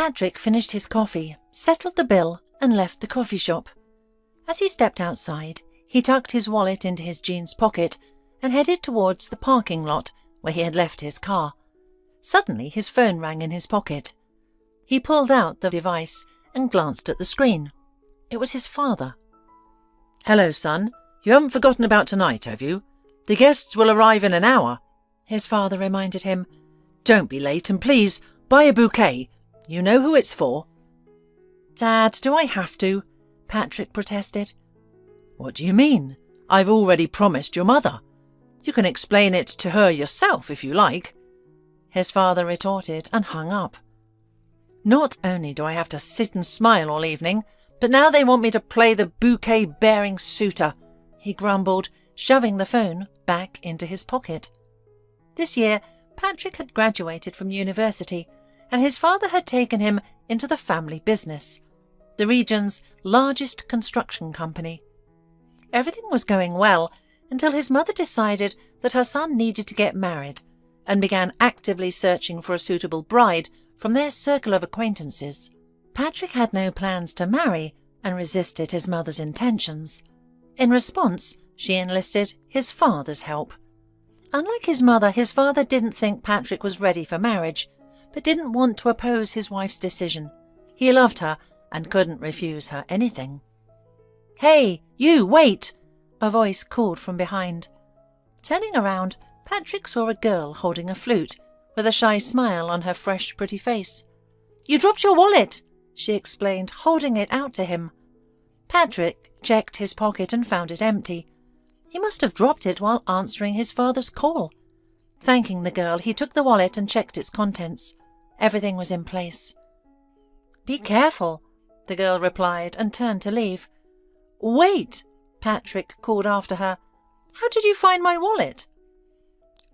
Patrick finished his coffee, settled the bill, and left the coffee shop. As he stepped outside, he tucked his wallet into his jeans pocket and headed towards the parking lot where he had left his car. Suddenly, his phone rang in his pocket. He pulled out the device and glanced at the screen. It was his father. "Hello, son. You haven't forgotten about tonight, have you? The guests will arrive in an hour," his father reminded him. "Don't be late, and please, buy a bouquet. You know who it's for." "Dad, do I have to?" Patrick protested. "What do you mean? I've already promised your mother. You can explain it to her yourself if you like," his father retorted and hung up. "Not only do I have to sit and smile all evening, but now they want me to play the bouquet-bearing suitor," he grumbled, shoving the phone back into his pocket. This year, Patrick had graduated from university, and his father had taken him into the family business, the region's largest construction company. Everything was going well until his mother decided that her son needed to get married and began actively searching for a suitable bride from their circle of acquaintances. Patrick had no plans to marry and resisted his mother's intentions. In response, she enlisted his father's help. Unlike his mother, his father didn't think Patrick was ready for marriage, but didn't want to oppose his wife's decision. He loved her and couldn't refuse her anything. "Hey, you, wait!" a voice called from behind. Turning around, Patrick saw a girl holding a flute, with a shy smile on her fresh, pretty face. "You dropped your wallet," she explained, holding it out to him. Patrick checked his pocket and found it empty. He must have dropped it while answering his father's call. Thanking the girl, he took the wallet and checked its contents. Everything was in place. "Be careful," the girl replied and turned to leave. "Wait," Patrick called after her. "How did you find my wallet?"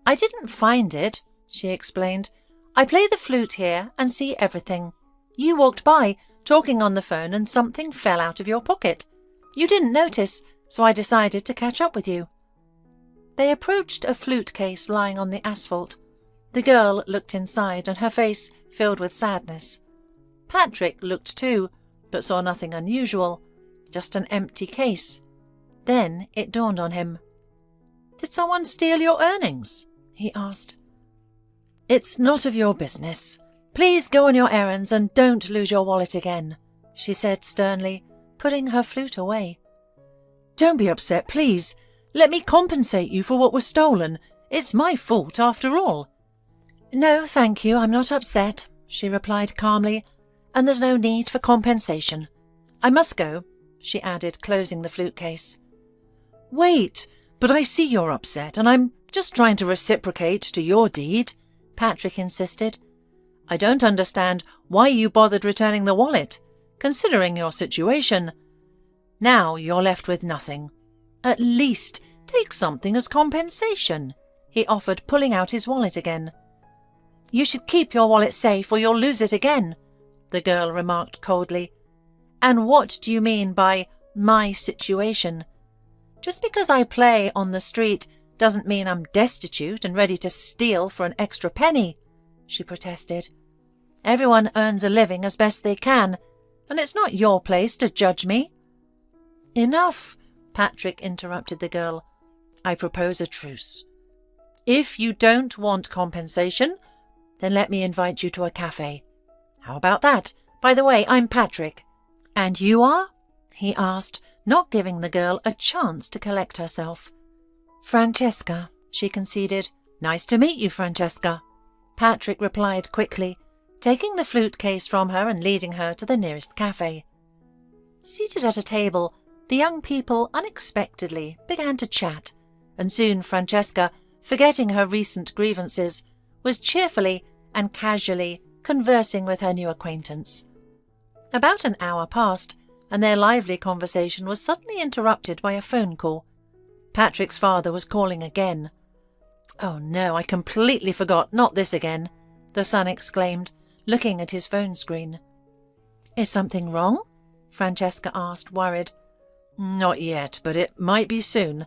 "I didn't find it," she explained. "I play the flute here and see everything. You walked by, talking on the phone, and something fell out of your pocket. You didn't notice, so I decided to catch up with you." They approached a flute case lying on the asphalt. The girl looked inside and her face filled with sadness. Patrick looked too, but saw nothing unusual, just an empty case. Then it dawned on him. "Did someone steal your earnings?" he asked. "It's not of your business. Please go on your errands and don't lose your wallet again," she said sternly, putting her flute away. "Don't be upset, please. Let me compensate you for what was stolen. It's my fault after all." "No, thank you, I'm not upset," she replied calmly, "and there's no need for compensation. I must go," she added, closing the flute case. "Wait, but I see you're upset, and I'm just trying to reciprocate to your deed," Patrick insisted. "I don't understand why you bothered returning the wallet, considering your situation. Now you're left with nothing. At least take something as compensation," he offered, pulling out his wallet again. "You should keep your wallet safe or you'll lose it again," the girl remarked coldly. "And what do you mean by my situation? Just because I play on the street doesn't mean I'm destitute and ready to steal for an extra penny," she protested. "Everyone earns a living as best they can, and it's not your place to judge me." "Enough," Patrick interrupted the girl. "I propose a truce. If you don't want compensation, then let me invite you to a cafe. How about that? By the way, I'm Patrick." "And you are?" he asked, not giving the girl a chance to collect herself. "Francesca," she conceded. "Nice to meet you, Francesca," Patrick replied quickly, taking the flute case from her and leading her to the nearest cafe. Seated at a table, the young people unexpectedly began to chat, and soon Francesca, forgetting her recent grievances, was cheerfully and casually conversing with her new acquaintance. About an hour passed, and their lively conversation was suddenly interrupted by a phone call. Patrick's father was calling again. "Oh no, I completely forgot, not this again," the son exclaimed, looking at his phone screen. "Is something wrong?" Francesca asked, worried. "Not yet, but it might be soon.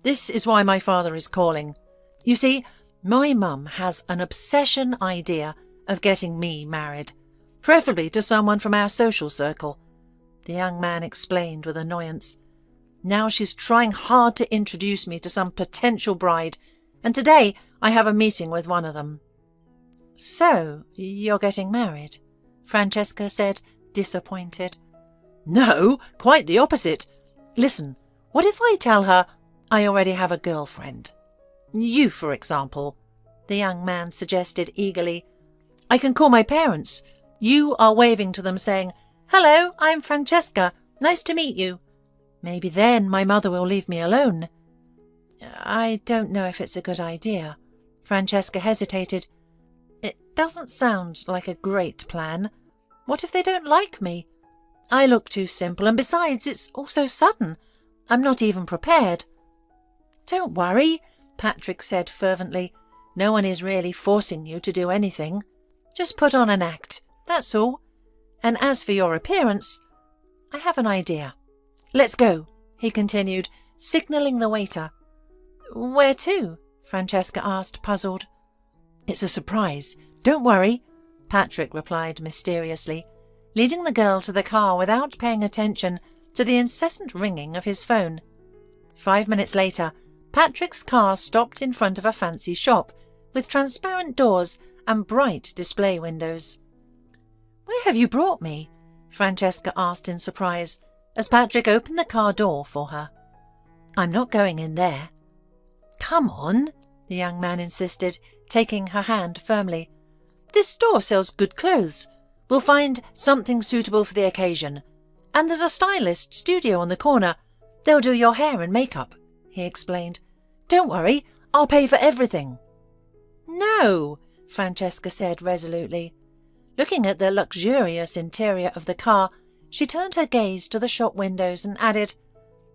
This is why my father is calling. You see, my mum has an obsession idea of getting me married. Preferably to someone from our social circle," the young man explained with annoyance. "Now she's trying hard to introduce me to some potential bride, and today I have a meeting with one of them." "So, you're getting married?" Francesca said, disappointed. "No, quite the opposite. Listen, what if I tell her I already have a girlfriend? You, for example," the young man suggested eagerly. "I can call my parents. You are waving to them saying, 'Hello, I'm Francesca. Nice to meet you.' Maybe then my mother will leave me alone." "I don't know if it's a good idea." Francesca hesitated. "It doesn't sound like a great plan. What if they don't like me? I look too simple, and besides, it's all so sudden. I'm not even prepared." "Don't worry," Patrick said fervently. "No one is really forcing you to do anything. Just put on an act, that's all. And as for your appearance, I have an idea. Let's go," he continued, signalling the waiter. "Where to?" Francesca asked, puzzled. "It's a surprise. Don't worry," Patrick replied mysteriously, leading the girl to the car without paying attention to the incessant ringing of his phone. 5 minutes later, Patrick's car stopped in front of a fancy shop with transparent doors and bright display windows. "Where have you brought me?" Francesca asked in surprise as Patrick opened the car door for her. "I'm not going in there." "Come on," the young man insisted, taking her hand firmly. "This store sells good clothes. We'll find something suitable for the occasion. And there's a stylist studio on the corner. They'll do your hair and makeup," he explained. "Don't worry, I'll pay for everything." "No," Francesca said resolutely. Looking at the luxurious interior of the car, she turned her gaze to the shop windows and added,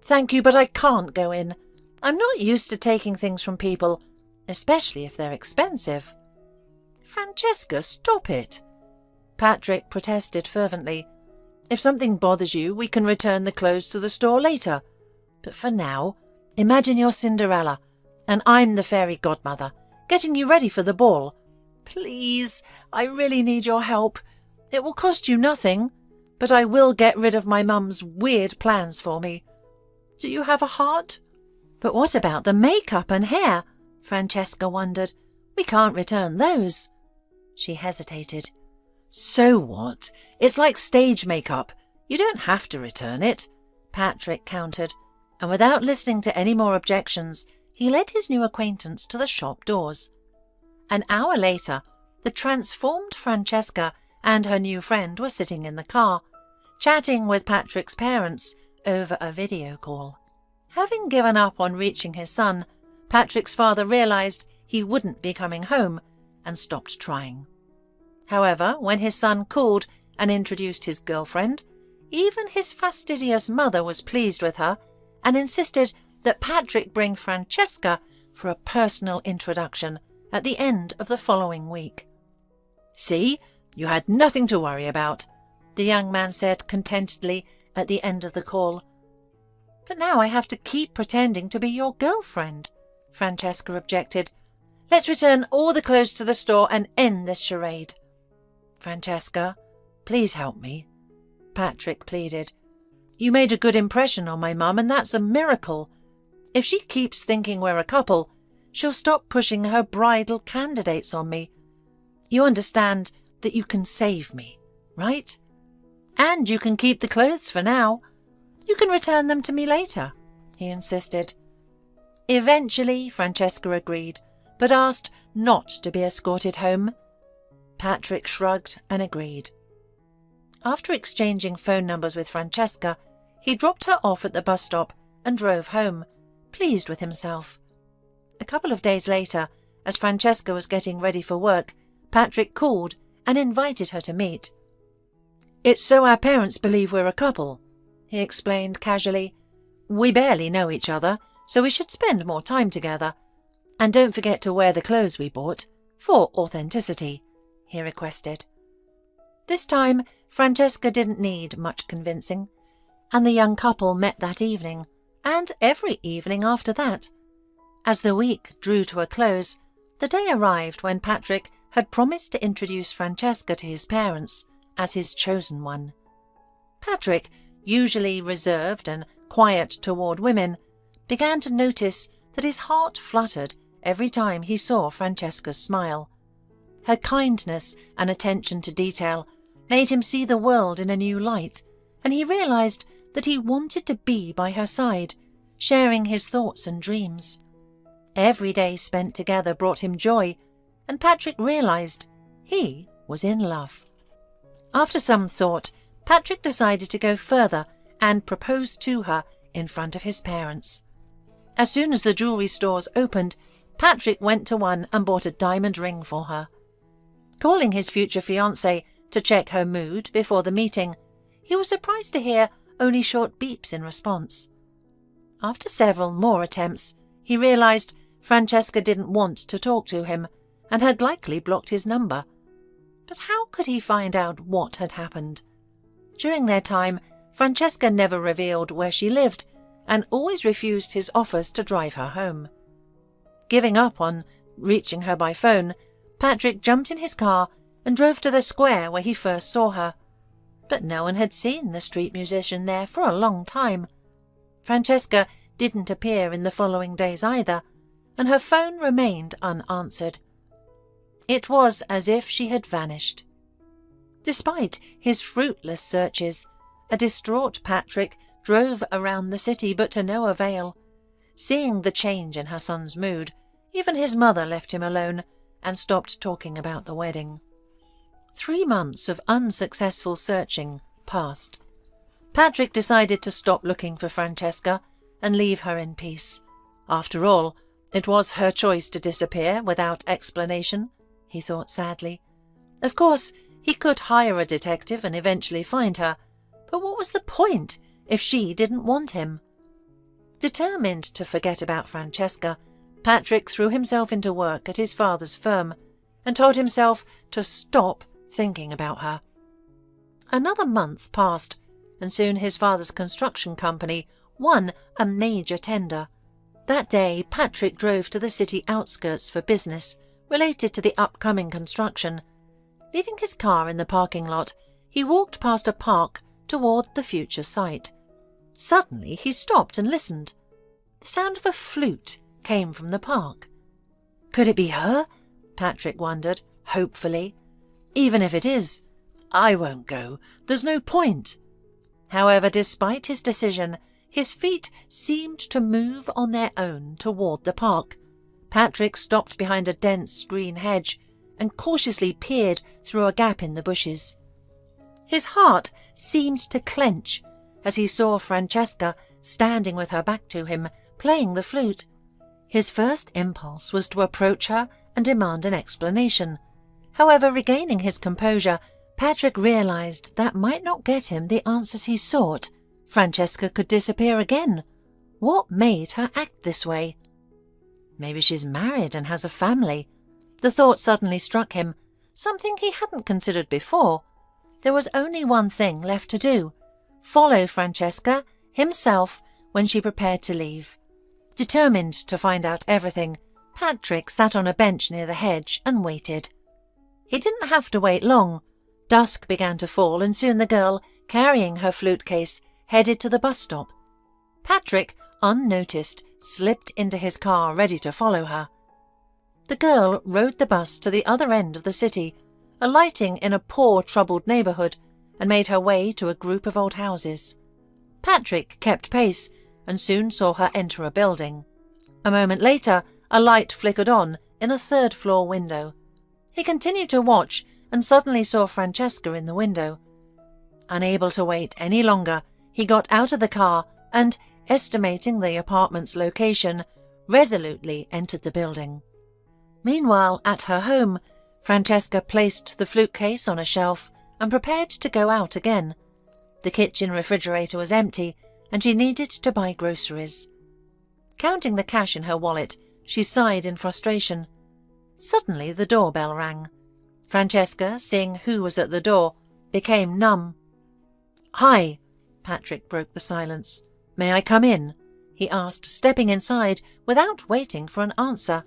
"Thank you, but I can't go in. I'm not used to taking things from people, especially if they're expensive." "Francesca, stop it!" Patrick protested fervently. "If something bothers you, we can return the clothes to the store later. But for now, imagine you're Cinderella, and I'm the fairy godmother, getting you ready for the ball. Please, I really need your help. It will cost you nothing, but I will get rid of my mum's weird plans for me. Do you have a heart?" "But what about the makeup and hair?" Francesca wondered. "We can't return those." She hesitated. "So what? It's like stage makeup. You don't have to return it," Patrick countered, and without listening to any more objections, he led his new acquaintance to the shop doors. An hour later, the transformed Francesca and her new friend were sitting in the car, chatting with Patrick's parents over a video call. Having given up on reaching his son, Patrick's father realized he wouldn't be coming home and stopped trying. However, when his son called and introduced his girlfriend, even his fastidious mother was pleased with her and insisted that Patrick bring Francesca for a personal introduction at the end of the following week. "See, you had nothing to worry about," the young man said contentedly at the end of the call. "But now I have to keep pretending to be your girlfriend," Francesca objected. "Let's return all the clothes to the store and end this charade." "Francesca, please help me," Patrick pleaded. "You made a good impression on my mum, and that's a miracle. If she keeps thinking we're a couple, she'll stop pushing her bridal candidates on me. You understand that you can save me, right? And you can keep the clothes for now. You can return them to me later," he insisted. Eventually, Francesca agreed, but asked not to be escorted home. Patrick shrugged and agreed. After exchanging phone numbers with Francesca, he dropped her off at the bus stop and drove home, pleased with himself. A couple of days later, as Francesca was getting ready for work, Patrick called and invited her to meet. "It's so our parents believe we're a couple," he explained casually. "We barely know each other, so we should spend more time together. And don't forget to wear the clothes we bought, for authenticity," he requested. This time, Francesca didn't need much convincing, and the young couple met that evening, and every evening after that. As the week drew to a close, the day arrived when Patrick had promised to introduce Francesca to his parents as his chosen one. Patrick, usually reserved and quiet toward women, began to notice that his heart fluttered every time he saw Francesca's smile. Her kindness and attention to detail made him see the world in a new light, and he realized that he wanted to be by her side, sharing his thoughts and dreams. Every day spent together brought him joy, and Patrick realized he was in love. After some thought, Patrick decided to go further and propose to her in front of his parents. As soon as the jewelry stores opened, Patrick went to one and bought a diamond ring for her. Calling his future fiancée to check her mood before the meeting, he was surprised to hear only short beeps in response. After several more attempts, he realized Francesca didn't want to talk to him and had likely blocked his number. But how could he find out what had happened? During their time, Francesca never revealed where she lived and always refused his offers to drive her home. Giving up on reaching her by phone, Patrick jumped in his car and drove to the square where he first saw her. But no one had seen the street musician there for a long time. Francesca didn't appear in the following days either, and her phone remained unanswered. It was as if she had vanished. Despite his fruitless searches, a distraught Patrick drove around the city, but to no avail. Seeing the change in her son's mood, even his mother left him alone and stopped talking about the wedding. 3 months of unsuccessful searching passed. Patrick decided to stop looking for Francesca and leave her in peace. After all, it was her choice to disappear without explanation, he thought sadly. Of course, he could hire a detective and eventually find her, but what was the point if she didn't want him? Determined to forget about Francesca, Patrick threw himself into work at his father's firm and told himself to stop thinking about her. Another month passed, and soon his father's construction company won a major tender. That day, Patrick drove to the city outskirts for business related to the upcoming construction. Leaving his car in the parking lot, he walked past a park toward the future site. Suddenly, he stopped and listened. The sound of a flute came from the park. Could it be her? Patrick wondered, hopefully. Even if it is, I won't go. There's no point. However, despite his decision, his feet seemed to move on their own toward the park. Patrick stopped behind a dense green hedge and cautiously peered through a gap in the bushes. His heart seemed to clench as he saw Francesca standing with her back to him, playing the flute. His first impulse was to approach her and demand an explanation. However, regaining his composure, Patrick realized that might not get him the answers he sought. Francesca could disappear again. What made her act this way? Maybe she's married and has a family. The thought suddenly struck him, something he hadn't considered before. There was only one thing left to do: follow Francesca himself when she prepared to leave. Determined to find out everything, Patrick sat on a bench near the hedge and waited. He didn't have to wait long. Dusk began to fall, and soon the girl, carrying her flute case, headed to the bus stop. Patrick, unnoticed, slipped into his car, ready to follow her. The girl rode the bus to the other end of the city, alighting in a poor, troubled neighborhood, and made her way to a group of old houses. Patrick kept pace and soon saw her enter a building. A moment later, a light flickered on in a third-floor window. He continued to watch and suddenly saw Francesca in the window. Unable to wait any longer, he got out of the car and, estimating the apartment's location, resolutely entered the building. Meanwhile, at her home, Francesca placed the flute case on a shelf and prepared to go out again. The kitchen refrigerator was empty, and she needed to buy groceries. Counting the cash in her wallet, she sighed in frustration. Suddenly the doorbell rang. Francesca, seeing who was at the door, became numb. "Hi," Patrick broke the silence. "May I come in?" he asked, stepping inside without waiting for an answer.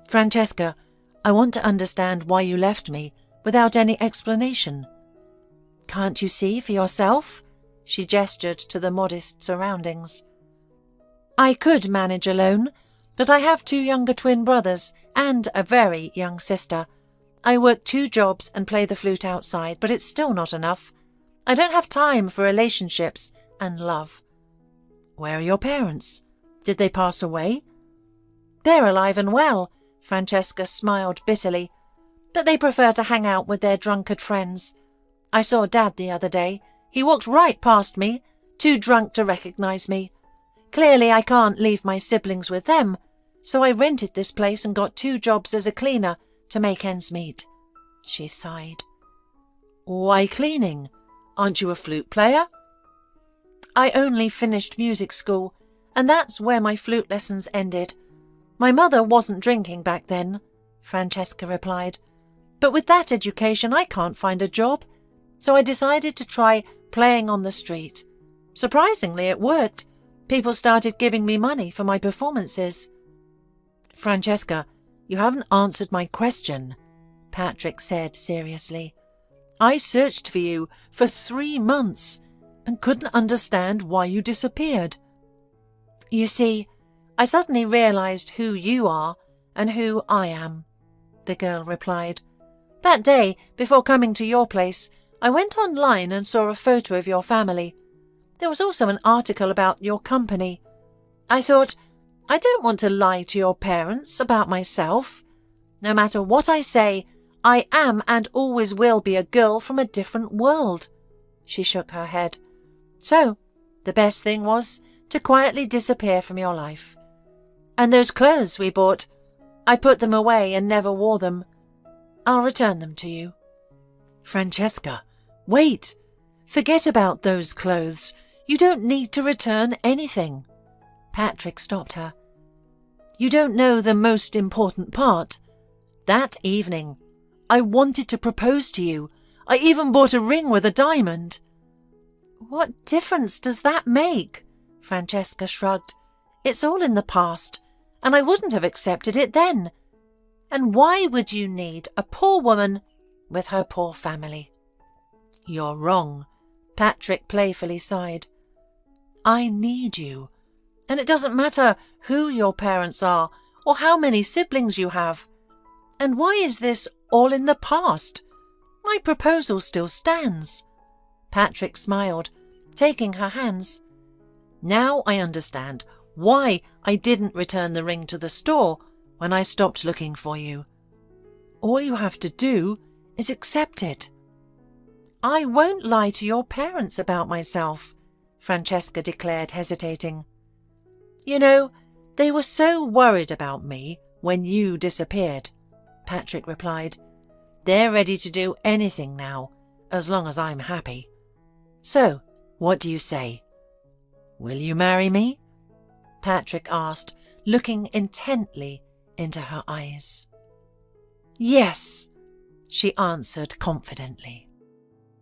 "Francesca, I want to understand why you left me without any explanation. Can't you see for yourself? She gestured to the modest surroundings. I could manage alone, but I have 2 younger twin brothers and a very young sister. I work 2 jobs and play the flute outside, but it's still not enough. I don't have time for relationships and love. Where are your parents? Did they pass away? They're alive and well, Francesca smiled bitterly, but they prefer to hang out with their drunkard friends. I saw Dad the other day. He walked right past me, too drunk to recognize me. Clearly I can't leave my siblings with them, so I rented this place and got 2 jobs as a cleaner to make ends meet. She sighed. Why cleaning? Aren't you a flute player? I only finished music school, and that's where my flute lessons ended. My mother wasn't drinking back then, Francesca replied. But with that education I can't find a job, so I decided to try playing on the street. Surprisingly, it worked. People started giving me money for my performances. Francesca, you haven't answered my question, Patrick said seriously. I searched for you for 3 months and couldn't understand why you disappeared. You see, I suddenly realized who you are and who I am, the girl replied. That day, before coming to your place, I went online and saw a photo of your family. There was also an article about your company. I thought, I don't want to lie to your parents about myself. No matter what I say, I am and always will be a girl from a different world. She shook her head. So, the best thing was to quietly disappear from your life. And those clothes we bought, I put them away and never wore them. I'll return them to you. Francesca, wait! Forget about those clothes. You don't need to return anything. Patrick stopped her. You don't know the most important part. That evening, I wanted to propose to you. I even bought a ring with a diamond. What difference does that make? Francesca shrugged. It's all in the past, and I wouldn't have accepted it then. And why would you need a poor woman with her poor family? You're wrong, Patrick playfully sighed. I need you, and it doesn't matter who your parents are or how many siblings you have. And why is this all in the past? My proposal still stands. Patrick smiled, taking her hands. Now I understand why I didn't return the ring to the store when I stopped looking for you. All you have to do is accept it. I won't lie to your parents about myself, Francesca declared, hesitating. You know, they were so worried about me when you disappeared, Patrick replied. They're ready to do anything now, as long as I'm happy. So, what do you say? Will you marry me? Patrick asked, looking intently into her eyes. Yes, she answered confidently.